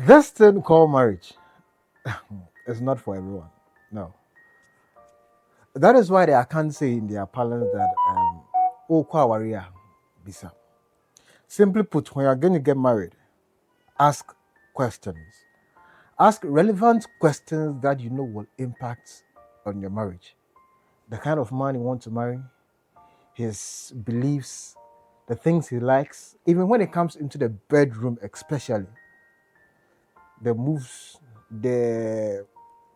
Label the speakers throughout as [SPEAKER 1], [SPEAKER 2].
[SPEAKER 1] This thing called marriage is not for everyone. No. That is why they can't say in their parlance that oh kwa warrior bisa. Simply put, when you're going to get married, ask questions. Ask relevant questions that you know will impact on your marriage. The kind of man you want to marry, his beliefs, the things he likes, even when it comes into the bedroom, especially the moves, the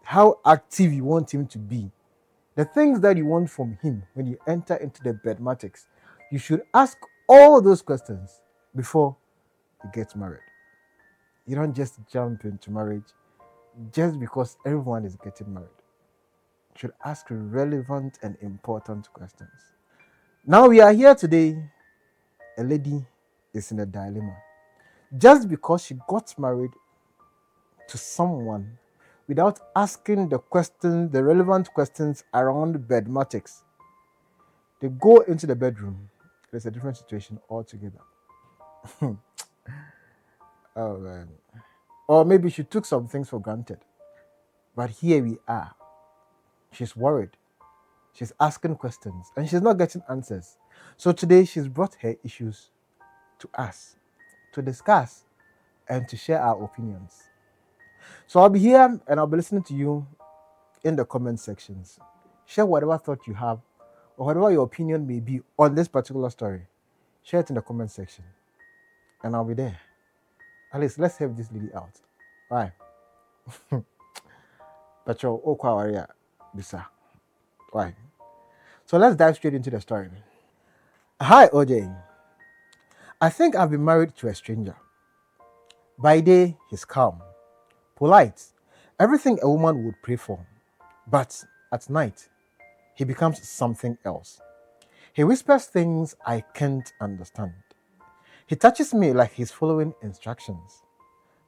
[SPEAKER 1] how active you want him to be, the things that you want from him when you enter into the bedmatics. You should ask all those questions before you get married. You don't just jump into marriage just because everyone is getting married. You should ask relevant and important questions. Now we are here today. A lady is in a dilemma. Just because she got married to someone without asking the questions, the relevant questions around bedmatics, they go into the bedroom. There's a different situation altogether. Oh man. Or maybe she took some things for granted. But here we are. She's worried. She's asking questions and she's not getting answers. So today she's brought her issues to us to discuss and to share our opinions. So I'll be here and I'll be listening to you in the comment sections. Share whatever thought you have or whatever your opinion may be on this particular story. Share it in the comment section and I'll be there. At least let's help this lady out. Why? Petro Okwa Warrior Bisa. Why? So let's dive straight into the story. Hi, OJ. I think I've been married to a stranger. By day, he's calm, polite, everything a woman would pray for. But at night, he becomes something else. He whispers things I can't understand. He touches me like he's following instructions,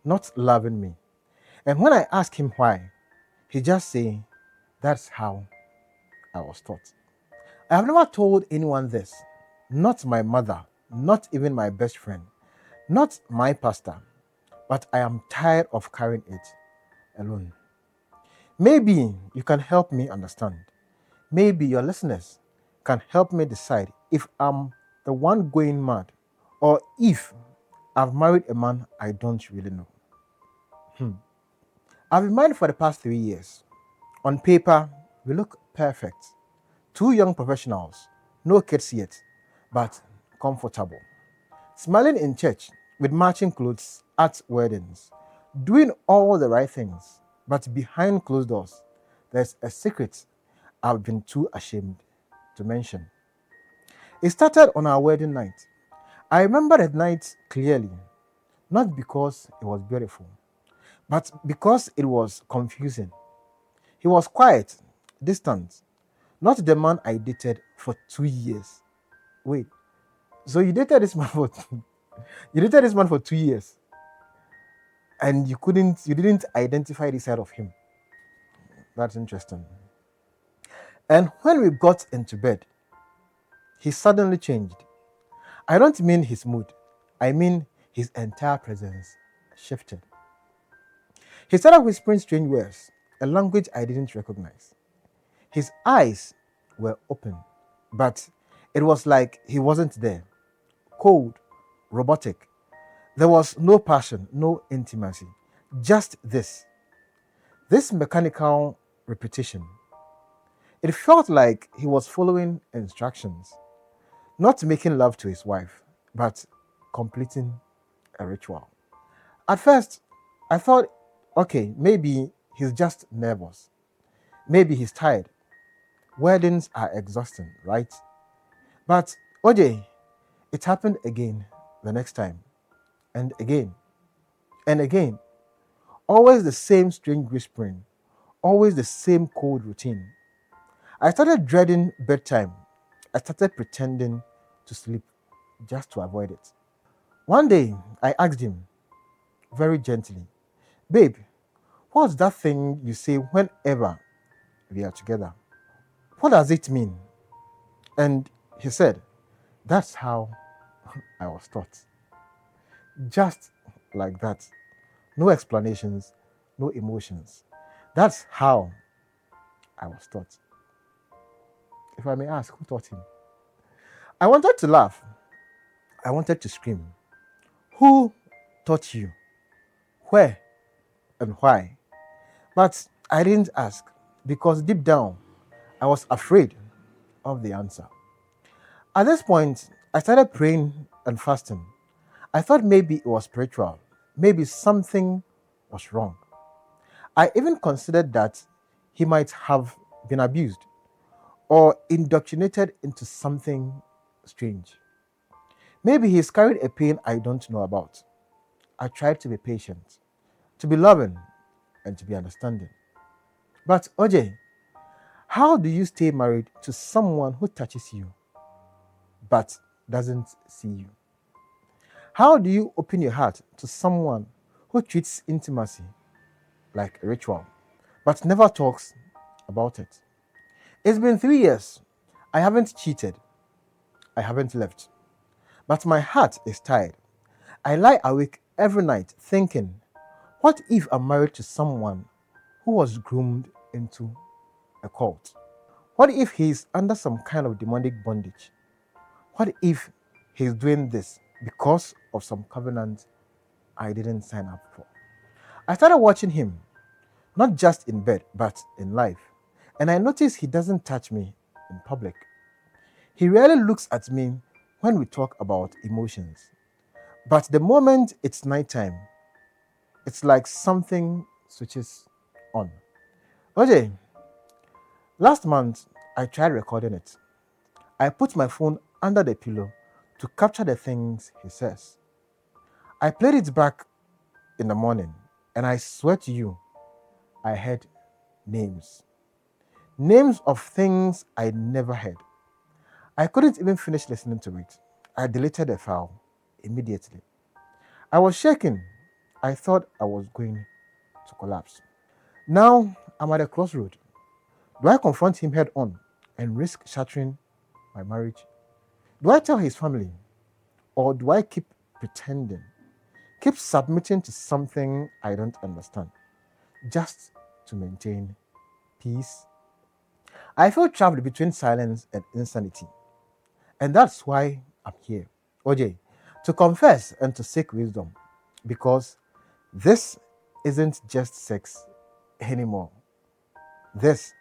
[SPEAKER 1] not loving me. And when I ask him why, he just say, "That's how I was taught." I have never told anyone this, not my mother, not even my best friend, not my pastor, but I am tired of carrying it alone. Maybe you can help me understand. Maybe your listeners can help me decide if I'm the one going mad or if I've married a man I don't really know. I've been married for the past 3 years. On paper, we look perfect. Two young professionals, no kids yet, but comfortable. Smiling in church with matching clothes at weddings, doing all the right things, but behind closed doors, there's a secret I've been too ashamed to mention. It started on our wedding night. I remember that night clearly, not because it was beautiful, but because it was confusing. He was quiet, distant, not the man I dated for 2 years. Wait, so you dated this man for 2 years and you didn't identify the side of him. That's interesting. And when we got into bed, he suddenly changed. I don't mean his mood. I mean his entire presence shifted. He started whispering strange words, a language I didn't recognize. His eyes were open, but it was like he wasn't there. Cold, robotic. There was no passion, no intimacy. Just this mechanical repetition. It felt like he was following instructions, not making love to his wife, but completing a ritual. At first, I thought, okay, maybe he's just nervous. Maybe he's tired. Weddings are exhausting, right? But OJ, it happened again the next time, and again, and again. Always the same strange whispering, always the same cold routine. I started dreading bedtime. I started pretending to sleep just to avoid it. One day, I asked him very gently, "Babe, what's that thing you say whenever we are together? What does it mean?" And he said, "That's how I was taught." Just like that. No explanations, no emotions. That's how I was taught. If I may ask, who taught him? I wanted to laugh. I wanted to scream. Who taught you? Where and why? But I didn't ask because deep down I was afraid of the answer. At this point, I started praying and fasting. I thought maybe it was spiritual, maybe something was wrong. I even considered that he might have been abused or indoctrinated into something strange. Maybe he's carried a pain I don't know about. I tried to be patient, to be loving, and to be understanding. But OJ, how do you stay married to someone who touches you but doesn't see you? How do you open your heart to someone who treats intimacy like a ritual but never talks about it? It's been 3 years. I haven't cheated. I haven't left. But my heart is tired. I lie awake every night thinking, what if I'm married to someone who was groomed into a cult? What if he's under some kind of demonic bondage? What if he's doing this because of some covenant I didn't sign up for? I started watching him, not just in bed, but in life. And I noticed he doesn't touch me in public. He rarely looks at me when we talk about emotions. But the moment it's nighttime, it's like something switches on. OJ, last month I tried recording it. I put my phone under the pillow to capture the things he says. I played it back in the morning, and I swear to you, I heard names. Names of things I never heard. I couldn't even finish listening to it. I deleted the file immediately. I was shaking. I thought I was going to collapse. Now I'm at a crossroad. Do I confront him head on and risk shattering my marriage? Do I tell his family? Or do I keep pretending? Keep submitting to something I don't understand just to maintain peace? I feel trapped between silence and insanity. And that's why I'm here, OJ, to confess and to seek wisdom. Because this isn't just sex anymore. This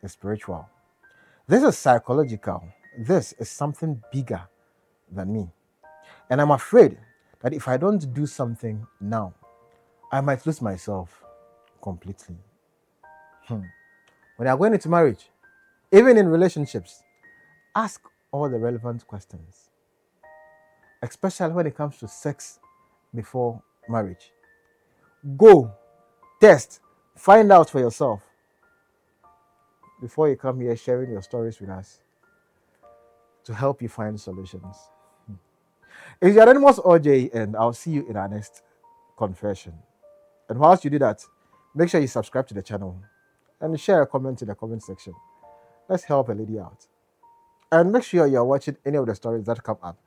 [SPEAKER 1] is spiritual. This is psychological. This is something bigger than me. And I'm afraid that if I don't do something now, I might lose myself completely. When you're going into marriage, even in relationships, ask all the relevant questions, especially when it comes to sex before marriage. Go, test, find out for yourself before you come here sharing your stories with us to help you find solutions. It's your Anonymous OJ, and I'll see you in our next confession. And whilst you do that, make sure you subscribe to the channel and share a comment in the comment section. Let's help a lady out. And make sure you're watching any of the stories that come up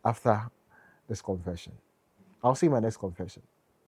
[SPEAKER 1] after this confession. I'll see you in my next confession.